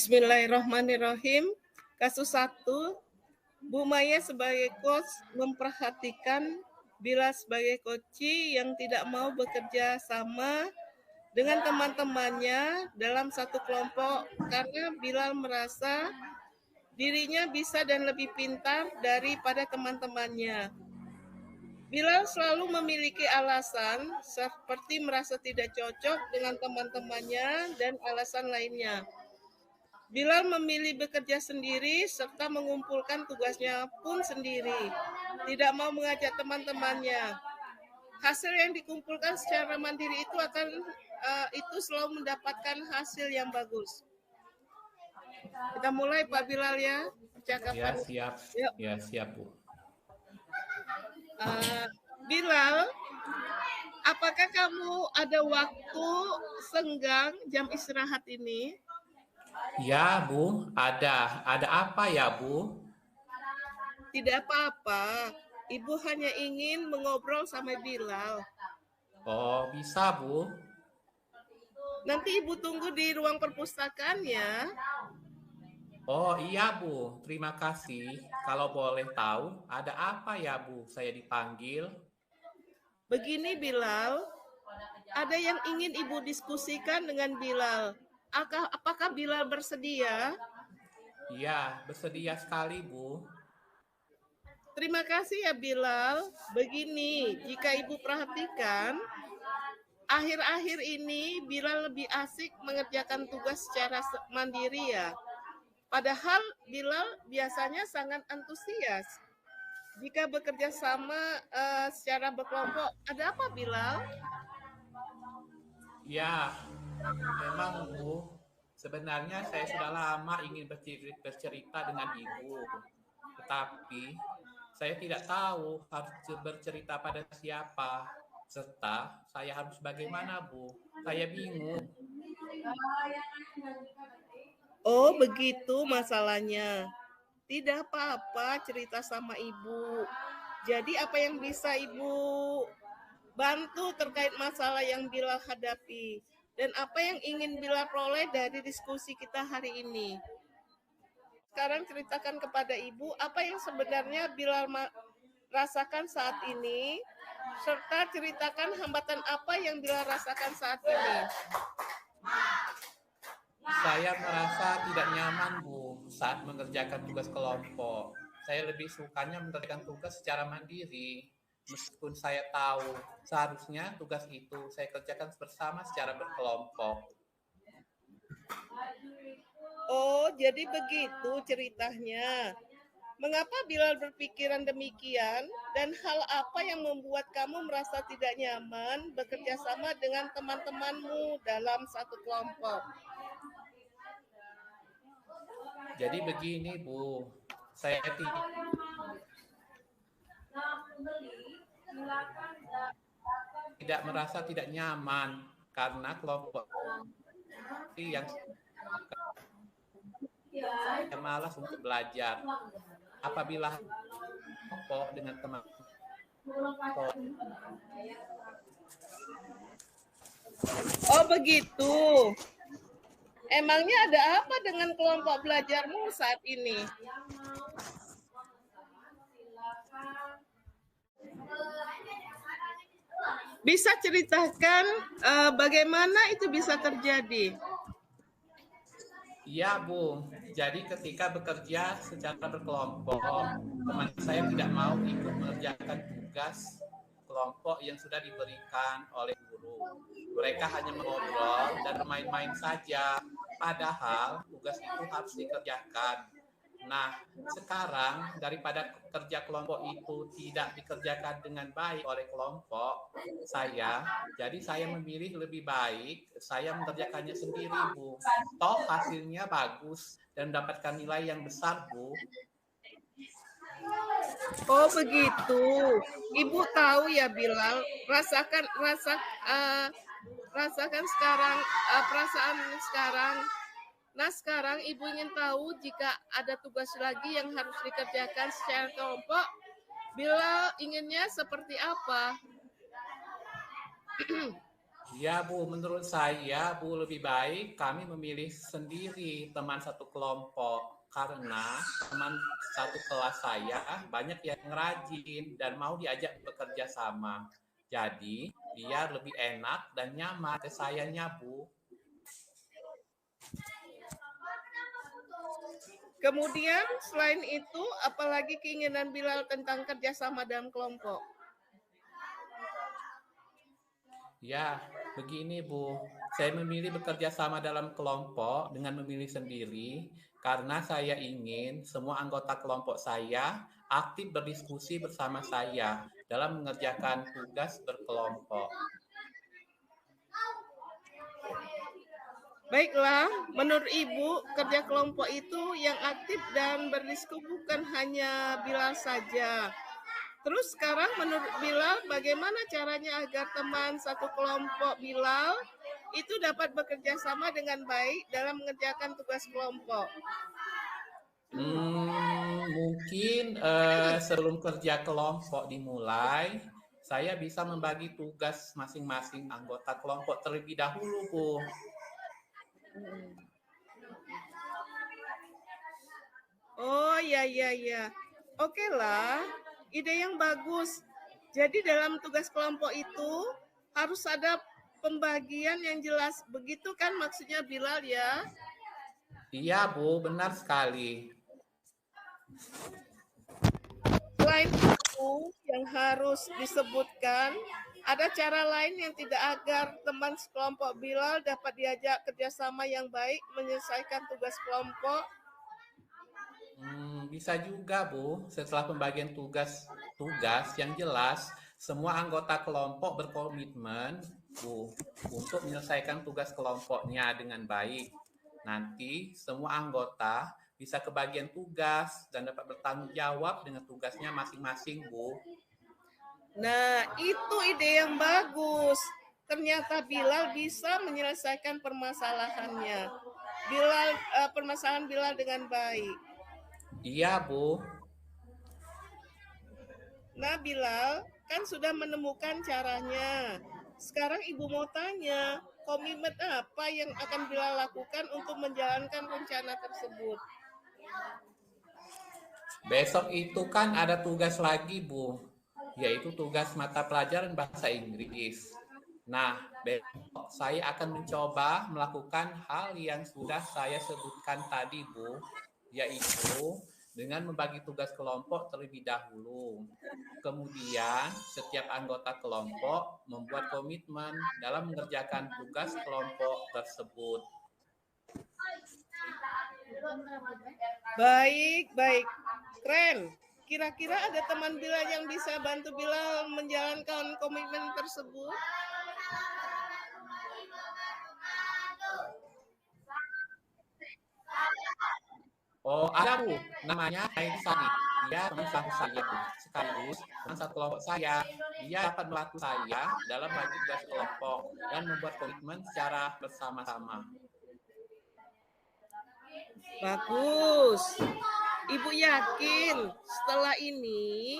Bismillahirrahmanirrahim. Kasus 1, Bu Maya sebagai coach memperhatikan Bilal sebagai koci yang tidak mau bekerja sama dengan teman-temannya dalam satu kelompok karena Bilal merasa dirinya bisa dan lebih pintar daripada teman-temannya. Bilal selalu memiliki alasan seperti merasa tidak cocok dengan teman-temannya dan alasan lainnya. Bilal memilih bekerja sendiri serta mengumpulkan tugasnya pun sendiri, tidak mau mengajak teman-temannya. Hasil yang dikumpulkan secara mandiri itu selalu mendapatkan hasil yang bagus. Kita mulai Pak Bilal ya percakapan. Ya siap, Yuk. ya siap Bu. Bilal, apakah kamu ada waktu senggang jam istirahat ini? Ya Bu, ada apa ya Bu? Tidak apa-apa, Ibu hanya ingin mengobrol sama Bilal. Oh bisa Bu. Nanti Ibu tunggu di ruang perpustakaan ya. Oh iya Bu, terima kasih. Kalau boleh tahu, ada apa ya Bu? Saya dipanggil. Begini Bilal, ada yang ingin Ibu diskusikan dengan Bilal. Apakah Bilal bersedia? Iya, bersedia sekali Bu. Terima kasih ya Bilal. Begini, jika Ibu perhatikan, akhir-akhir ini Bilal lebih asik mengerjakan tugas secara mandiri ya. Padahal Bilal biasanya sangat antusias jika bekerja sama secara berkelompok. Ada apa Bilal? Ya, memang Bu. Sebenarnya saya sudah lama ingin bercerita dengan Ibu. Tetapi saya tidak tahu harus bercerita pada siapa. Serta saya harus bagaimana Bu. Saya bingung. Oh begitu masalahnya. Tidak apa-apa cerita sama Ibu. Jadi apa yang bisa Ibu bantu terkait masalah yang Bilal hadapi? Dan apa yang ingin Bilal peroleh dari diskusi kita hari ini? Sekarang ceritakan kepada Ibu apa yang sebenarnya Bilal rasakan saat ini, serta ceritakan hambatan apa yang Bilal rasakan saat ini. Saya merasa tidak nyaman Bu saat mengerjakan tugas kelompok. Saya lebih sukanya mengerjakan tugas secara mandiri. Meskipun saya tahu seharusnya tugas itu saya kerjakan bersama secara berkelompok. Oh, jadi begitu ceritanya. Mengapa Bilal berpikiran demikian dan hal apa yang membuat kamu merasa tidak nyaman bekerja sama dengan teman-temanmu dalam satu kelompok? Jadi begini Bu, saya tidak merasa tidak nyaman karena kelompok yang saya malas untuk belajar. Apabila kelompok dengan teman Oh begitu. Emangnya ada apa dengan kelompok belajarmu saat ini? Bisa ceritakan bagaimana itu bisa terjadi? Iya Bu, jadi ketika bekerja secara berkelompok, teman saya tidak mau ikut mengerjakan tugas kelompok yang sudah diberikan oleh guru. Mereka hanya mengobrol dan bermain-main saja, padahal tugas itu harus dikerjakan. Nah, sekarang daripada kerja kelompok itu tidak dikerjakan dengan baik oleh kelompok jadi saya memilih lebih baik saya mengerjakannya sendiri Bu. Toh hasilnya bagus dan mendapatkan nilai yang besar Bu. Oh begitu. Ibu tahu ya Bilal, rasakan sekarang perasaan sekarang. Nah sekarang Ibu ingin tahu jika ada tugas lagi yang harus dikerjakan secara kelompok, Bilal inginnya seperti apa? Ya Bu, menurut saya Bu lebih baik kami memilih sendiri teman satu kelompok karena teman satu kelas saya banyak yang rajin dan mau diajak bekerja sama. Jadi biar lebih enak dan nyaman ke sayanya Bu. Kemudian selain itu, apalagi keinginan Bilal tentang kerjasama dalam kelompok? Ya, begini Bu, saya memilih bekerja sama dalam kelompok dengan memilih sendiri karena saya ingin semua anggota kelompok saya aktif berdiskusi bersama saya dalam mengerjakan tugas berkelompok. Baiklah, menurut Ibu, kerja kelompok itu yang aktif dan berdiskusi bukan hanya Bilal saja. Terus sekarang menurut Bilal, bagaimana caranya agar teman satu kelompok Bilal itu dapat bekerja sama dengan baik dalam mengerjakan tugas kelompok? Mungkin sebelum kerja kelompok dimulai, saya bisa membagi tugas masing-masing anggota kelompok terlebih dahulu, Bu. Oh ya ya ya. Oke lah, ide yang bagus. Jadi dalam tugas kelompok itu harus ada pembagian yang jelas. Begitu kan maksudnya Bilal ya? Iya, Bu, benar sekali. Selain itu yang harus disebutkan, ada cara lain yang tidak agar teman sekelompok Bilal dapat diajak kerjasama yang baik menyelesaikan tugas kelompok. Bisa juga, Bu. Setelah pembagian tugas yang jelas, semua anggota kelompok berkomitmen, Bu, untuk menyelesaikan tugas kelompoknya dengan baik. Nanti semua anggota bisa kebagian tugas dan dapat bertanggung jawab dengan tugasnya masing-masing, Bu. Nah, itu ide yang bagus. Ternyata Bilal bisa menyelesaikan permasalahannya. Permasalahan Bilal dengan baik. Iya, Bu. Nah, Bilal kan sudah menemukan caranya. Sekarang Ibu mau tanya, komitmen apa yang akan Bilal lakukan untuk menjalankan rencana tersebut? Besok itu kan ada tugas lagi, Bu, yaitu tugas mata pelajaran bahasa Inggris. Nah, besok saya akan mencoba melakukan hal yang sudah saya sebutkan tadi, Bu, yaitu dengan membagi tugas kelompok terlebih dahulu. Kemudian, setiap anggota kelompok membuat komitmen dalam mengerjakan tugas kelompok tersebut. Baik, baik. Keren. Kira-kira ada teman Bilal yang bisa bantu Bilal menjalankan komitmen tersebut? Oh, ada Bu, namanya Sani. Dia teman satu saya, Bu. Sekaligus teman satu kelompok saya. Dia dapat membantu saya dalam bagi tugas kelompok dan membuat komitmen secara bersama-sama. Bagus. Ibu yakin setelah ini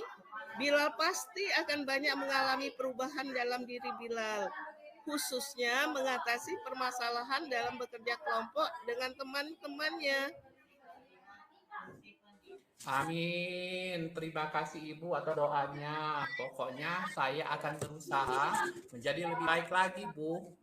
Bilal pasti akan banyak mengalami perubahan dalam diri Bilal, khususnya mengatasi permasalahan dalam bekerja kelompok dengan teman-temannya. Amin. Terima kasih Ibu atas doanya. Pokoknya saya akan berusaha menjadi lebih baik lagi, Bu.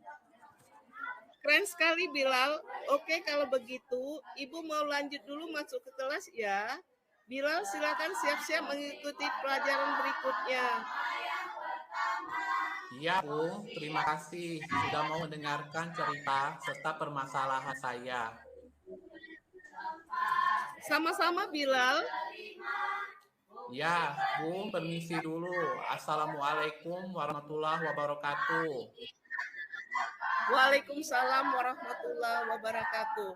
Keren sekali Bilal. Oke, kalau begitu Ibu mau lanjut dulu masuk ke kelas ya. Bilal silakan siap-siap mengikuti pelajaran berikutnya. Iya, Bu. Terima kasih sudah mau mendengarkan cerita serta permasalahan saya. Sama-sama Bilal. Ya, Bu, permisi dulu. Assalamualaikum warahmatullahi wabarakatuh. Waalaikumsalam warahmatullahi wabarakatuh.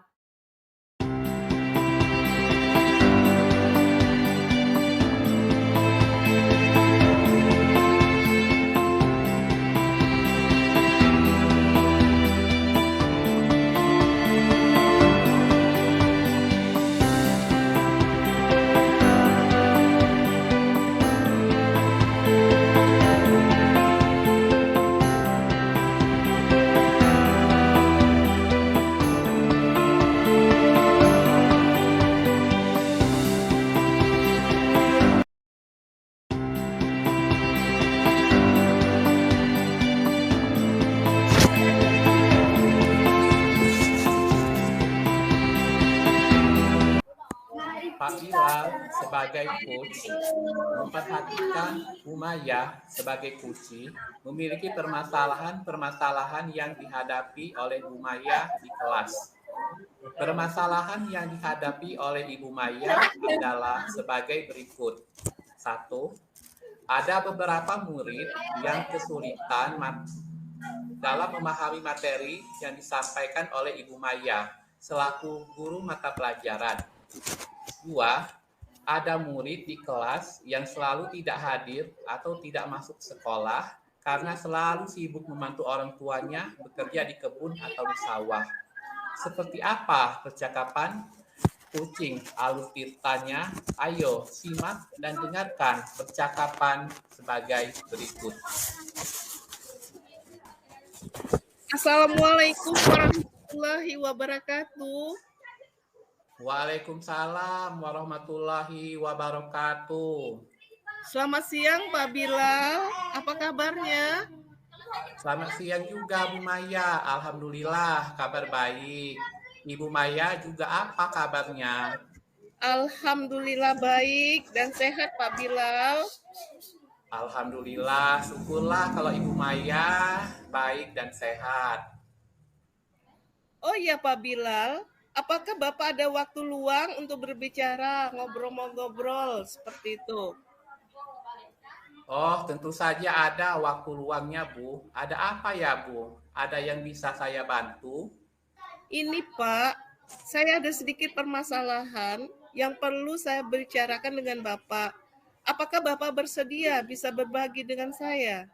Pak Bilal sebagai coach memperhatikan Umayyah sebagai kuci memiliki permasalahan-permasalahan yang dihadapi oleh Umayyah di kelas. Permasalahan yang dihadapi oleh Ibu Maya adalah sebagai berikut. 1. Ada beberapa murid yang kesulitan dalam memahami materi yang disampaikan oleh Ibu Maya selaku guru mata pelajaran. 2. Ada murid di kelas yang selalu tidak hadir atau tidak masuk sekolah karena selalu sibuk membantu orang tuanya bekerja di kebun atau di sawah. Seperti apa percakapan kucing Alif Tirtanya? Ayo simak dan dengarkan percakapan sebagai berikut. Assalamualaikum warahmatullahi wabarakatuh. Waalaikumsalam warahmatullahi wabarakatuh. Selamat siang Pak Bilal, apa kabarnya? Selamat siang juga Bu Maya, alhamdulillah kabar baik. Ibu Maya juga apa kabarnya? Alhamdulillah baik dan sehat Pak Bilal. Alhamdulillah, syukurlah kalau Ibu Maya baik dan sehat. Oh iya Pak Bilal, apakah Bapak ada waktu luang untuk berbicara, ngobrol-ngobrol seperti itu? Oh, tentu saja ada waktu luangnya, Bu. Ada apa ya, Bu? Ada yang bisa saya bantu? Ini Pak, saya ada sedikit permasalahan yang perlu saya bicarakan dengan Bapak. Apakah Bapak bersedia bisa berbagi dengan saya?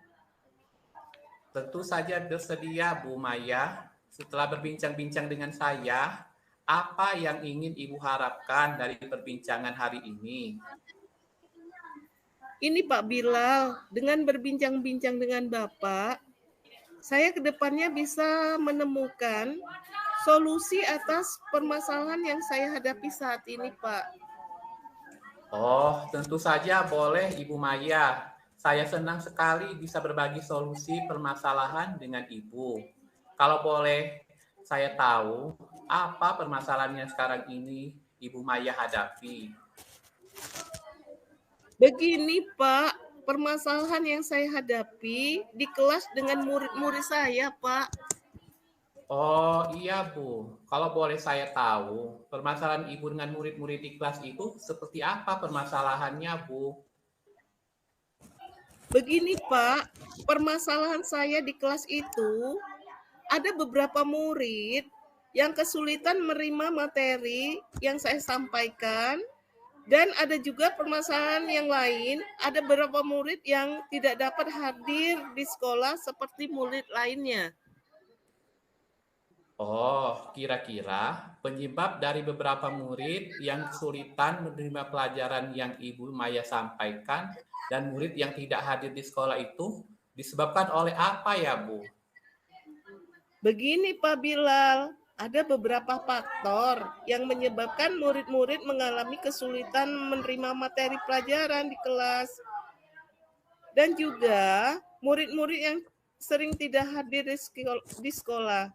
Tentu saja bersedia, Bu Maya. Setelah berbincang-bincang dengan saya, apa yang ingin Ibu harapkan dari perbincangan hari ini? Ini Pak Bilal, dengan berbincang-bincang dengan Bapak, saya kedepannya bisa menemukan solusi atas permasalahan yang saya hadapi saat ini, Pak. Oh, tentu saja boleh, Ibu Maya. Saya senang sekali bisa berbagi solusi permasalahan dengan Ibu. Kalau boleh saya tahu, apa permasalahannya sekarang ini Ibu Maya hadapi? Begini, Pak, permasalahan yang saya hadapi di kelas dengan murid-murid saya, Pak. Oh iya Bu, kalau boleh saya tahu, permasalahan Ibu dengan murid-murid di kelas itu seperti apa permasalahannya Bu? Begini, Pak, permasalahan saya di kelas itu ada beberapa murid yang kesulitan menerima materi yang saya sampaikan. Dan ada juga permasalahan yang lain, ada beberapa murid yang tidak dapat hadir di sekolah seperti murid lainnya. Oh, kira-kira penyebab dari beberapa murid yang kesulitan menerima pelajaran yang Ibu Maya sampaikan dan murid yang tidak hadir di sekolah itu disebabkan oleh apa ya Bu? Begini Pak Bilal, ada beberapa faktor yang menyebabkan murid-murid mengalami kesulitan menerima materi pelajaran di kelas. Dan juga murid-murid yang sering tidak hadir di sekolah.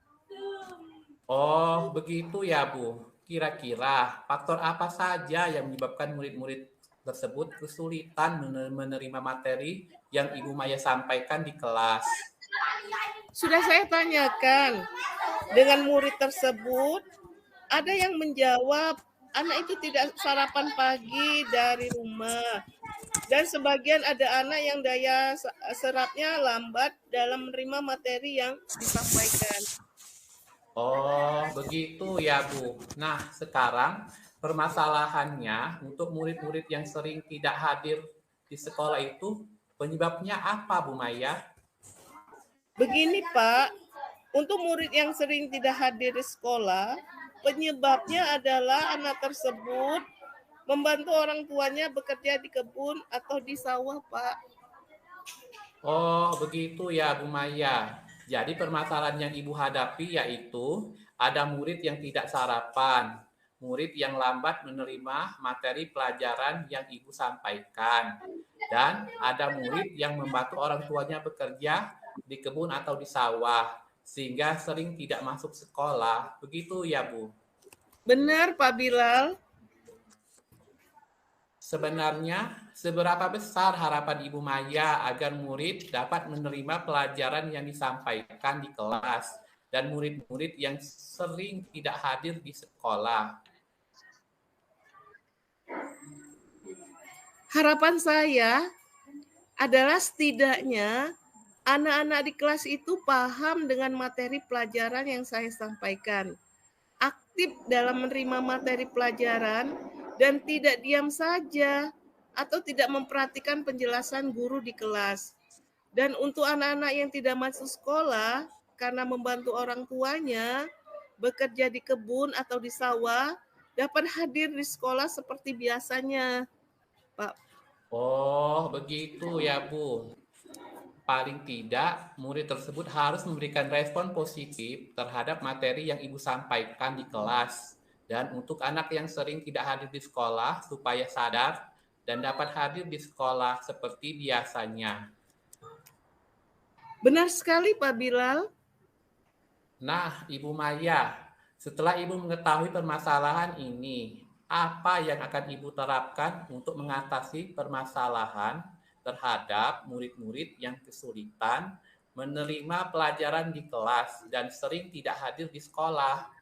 Oh, begitu ya Bu. Kira-kira faktor apa saja yang menyebabkan murid-murid tersebut kesulitan menerima materi yang Ibu Maya sampaikan di kelas? Sudah saya tanyakan dengan murid tersebut, ada yang menjawab anak itu tidak sarapan pagi dari rumah. Dan sebagian ada anak yang daya serapnya lambat dalam menerima materi yang disampaikan. Oh, begitu ya Bu. Nah, sekarang permasalahannya untuk murid-murid yang sering tidak hadir di sekolah itu penyebabnya apa Bu Maya? Begini Pak, untuk murid yang sering tidak hadir di sekolah, penyebabnya adalah anak tersebut membantu orang tuanya bekerja di kebun atau di sawah, Pak. Oh, begitu ya Bu Maya. Jadi permasalahan yang Ibu hadapi yaitu ada murid yang tidak sarapan, murid yang lambat menerima materi pelajaran yang Ibu sampaikan, dan ada murid yang membantu orang tuanya bekerja di kebun atau di sawah, sehingga sering tidak masuk sekolah. Begitu ya Bu? Benar Pak Bilal. Sebenarnya, seberapa besar harapan Ibu Maya agar murid dapat menerima pelajaran yang disampaikan di kelas dan murid-murid yang sering tidak hadir di sekolah? Harapan saya adalah setidaknya anak-anak di kelas itu paham dengan materi pelajaran yang saya sampaikan, aktif dalam menerima materi pelajaran, dan tidak diam saja atau tidak memperhatikan penjelasan guru di kelas. Dan untuk anak-anak yang tidak masuk sekolah karena membantu orang tuanya bekerja di kebun atau di sawah, dapat hadir di sekolah seperti biasanya, Pak. Oh, begitu ya, Bu. Paling tidak, murid tersebut harus memberikan respon positif terhadap materi yang Ibu sampaikan di kelas. Dan untuk anak yang sering tidak hadir di sekolah, supaya sadar dan dapat hadir di sekolah seperti biasanya. Benar sekali, Pak Bilal. Nah, Ibu Maya, setelah Ibu mengetahui permasalahan ini, apa yang akan Ibu terapkan untuk mengatasi permasalahan terhadap murid-murid yang kesulitan menerima pelajaran di kelas dan sering tidak hadir di sekolah?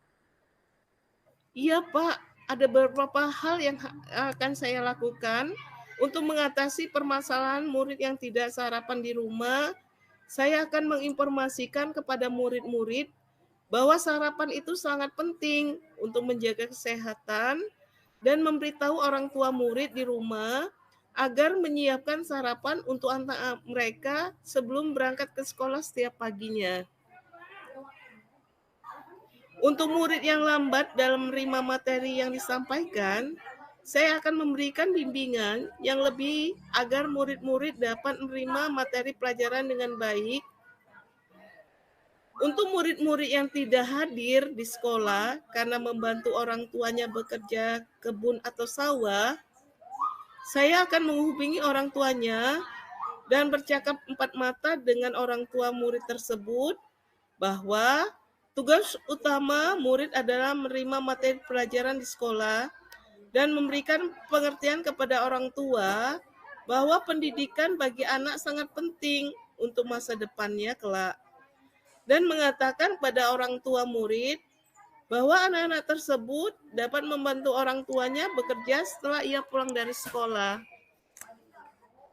Iya, Pak. Ada beberapa hal yang akan saya lakukan untuk mengatasi permasalahan murid yang tidak sarapan di rumah. Saya akan menginformasikan kepada murid-murid bahwa sarapan itu sangat penting untuk menjaga kesehatan dan memberitahu orang tua murid di rumah agar menyiapkan sarapan untuk anak mereka sebelum berangkat ke sekolah setiap paginya. Untuk murid yang lambat dalam menerima materi yang disampaikan, saya akan memberikan bimbingan yang lebih agar murid-murid dapat menerima materi pelajaran dengan baik. Untuk murid-murid yang tidak hadir di sekolah karena membantu orang tuanya bekerja kebun atau sawah, saya akan menghubungi orang tuanya dan bercakap empat mata dengan orang tua murid tersebut bahwa tugas utama murid adalah menerima materi pelajaran di sekolah dan memberikan pengertian kepada orang tua bahwa pendidikan bagi anak sangat penting untuk masa depannya kelak. Dan mengatakan pada orang tua murid bahwa anak-anak tersebut dapat membantu orang tuanya bekerja setelah ia pulang dari sekolah.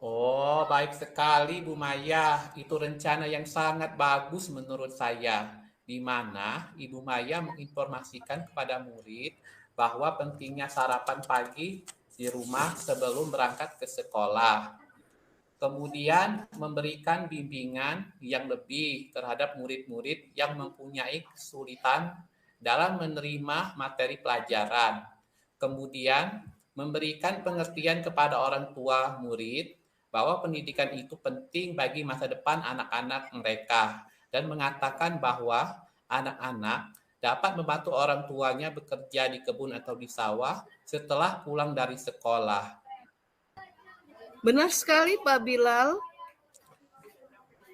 Oh, baik sekali Bu Maya. Itu rencana yang sangat bagus menurut saya, di mana Ibu Maya menginformasikan kepada murid bahwa pentingnya sarapan pagi di rumah sebelum berangkat ke sekolah. Kemudian memberikan bimbingan yang lebih terhadap murid-murid yang mempunyai kesulitan dalam menerima materi pelajaran. Kemudian memberikan pengertian kepada orang tua murid bahwa pendidikan itu penting bagi masa depan anak-anak mereka dan mengatakan bahwa anak-anak dapat membantu orang tuanya bekerja di kebun atau di sawah setelah pulang dari sekolah. Benar sekali Pak Bilal.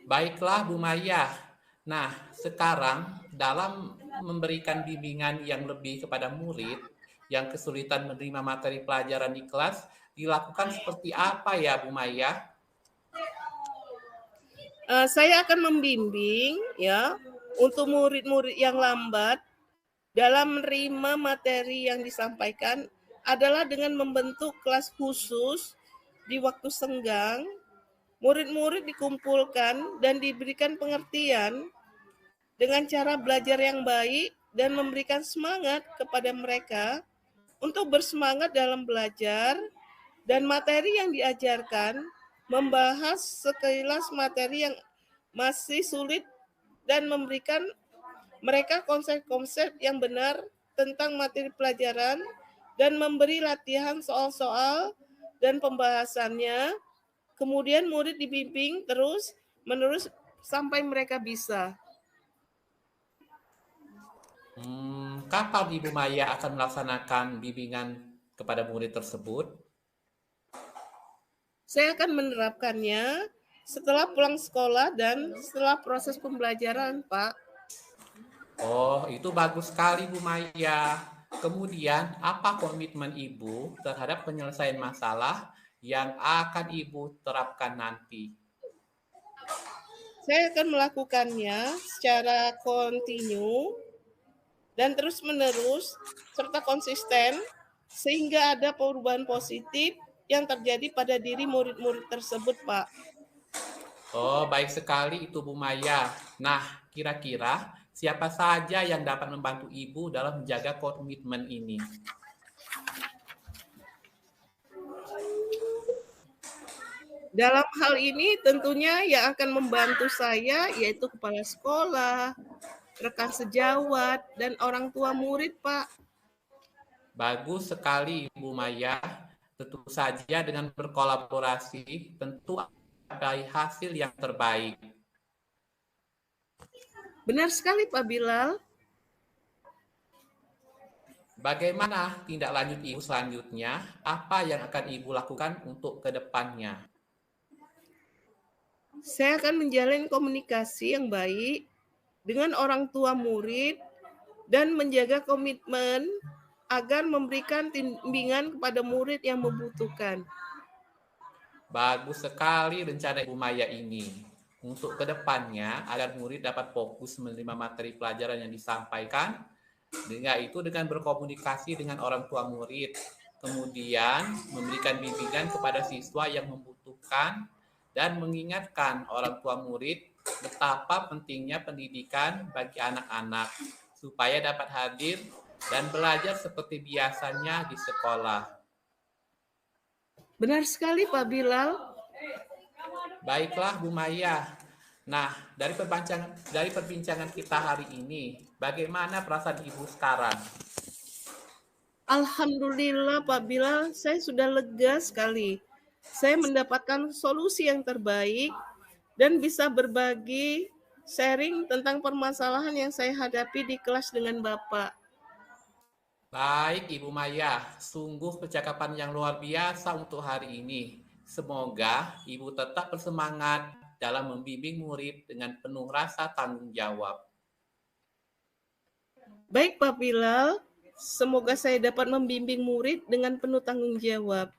Baiklah Bu Maya. Nah, sekarang dalam memberikan bimbingan yang lebih kepada murid yang kesulitan menerima materi pelajaran di kelas, dilakukan seperti apa ya Bu Maya? Saya akan membimbing ya untuk murid-murid yang lambat dalam menerima materi yang disampaikan adalah dengan membentuk kelas khusus di waktu senggang. Murid-murid dikumpulkan dan diberikan pengertian dengan cara belajar yang baik dan memberikan semangat kepada mereka untuk bersemangat dalam belajar, dan materi yang diajarkan membahas sekilas materi yang masih sulit dan memberikan mereka konsep-konsep yang benar tentang materi pelajaran dan memberi latihan soal-soal dan pembahasannya. Kemudian murid dibimbing terus menerus sampai mereka bisa. Kapan Ibu Maya akan melaksanakan bimbingan kepada murid tersebut? Saya akan menerapkannya setelah pulang sekolah dan setelah proses pembelajaran, Pak. Oh, itu bagus sekali Bu Maya. Kemudian, apa komitmen Ibu terhadap penyelesaian masalah yang akan Ibu terapkan nanti? Saya akan melakukannya secara kontinu dan terus-menerus serta konsisten sehingga ada perubahan positif yang terjadi pada diri murid-murid tersebut, Pak. Oh, baik sekali itu Bu Maya. Nah, kira-kira siapa saja yang dapat membantu Ibu dalam menjaga komitmen ini? Dalam hal ini tentunya yang akan membantu saya yaitu kepala sekolah, rekan sejawat, dan orang tua murid, Pak. Bagus sekali Ibu Maya. Tentu saja dengan berkolaborasi tentu ada hasil yang terbaik. Benar sekali, Pak Bilal. Bagaimana tindak lanjut Ibu selanjutnya? Apa yang akan Ibu lakukan untuk ke depannya? Saya akan menjalin komunikasi yang baik dengan orang tua murid dan menjaga komitmen agar memberikan bimbingan kepada murid yang membutuhkan. Bagus sekali rencana Ibu Maya ini. Untuk kedepannya, agar murid dapat fokus menerima materi pelajaran yang disampaikan, dengan itu dengan berkomunikasi dengan orang tua murid, kemudian memberikan bimbingan kepada siswa yang membutuhkan, dan mengingatkan orang tua murid betapa pentingnya pendidikan bagi anak-anak, supaya dapat hadir dan belajar seperti biasanya di sekolah. Benar sekali, Pak Bilal. Baiklah, Bu Maya. Nah, dari perbincangan kita hari ini, bagaimana perasaan Ibu sekarang? Alhamdulillah, Pak Bilal, saya sudah lega sekali. Saya mendapatkan solusi yang terbaik dan bisa berbagi sharing tentang permasalahan yang saya hadapi di kelas dengan Bapak. Baik, Ibu Maya, sungguh percakapan yang luar biasa untuk hari ini. Semoga Ibu tetap bersemangat dalam membimbing murid dengan penuh rasa tanggung jawab. Baik, Pak Bilal, semoga saya dapat membimbing murid dengan penuh tanggung jawab.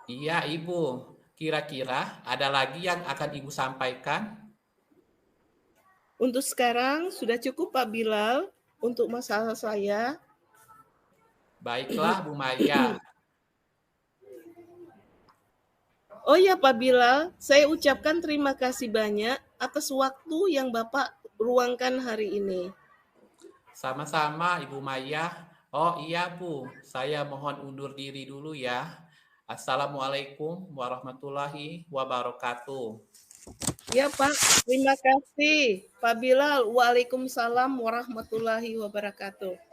Iya, Ibu. Kira-kira ada lagi yang akan Ibu sampaikan? Untuk sekarang sudah cukup, Pak Bilal, untuk masalah saya. Baiklah, Bu Maya. Oh ya, Pak Bilal, saya ucapkan terima kasih banyak atas waktu yang Bapak luangkan hari ini. Sama-sama, Ibu Maya. Oh iya, Bu. Saya mohon undur diri dulu ya. Assalamualaikum warahmatullahi wabarakatuh. Ya, Pak. Terima kasih, Pak Bilal. Waalaikumsalam warahmatullahi wabarakatuh.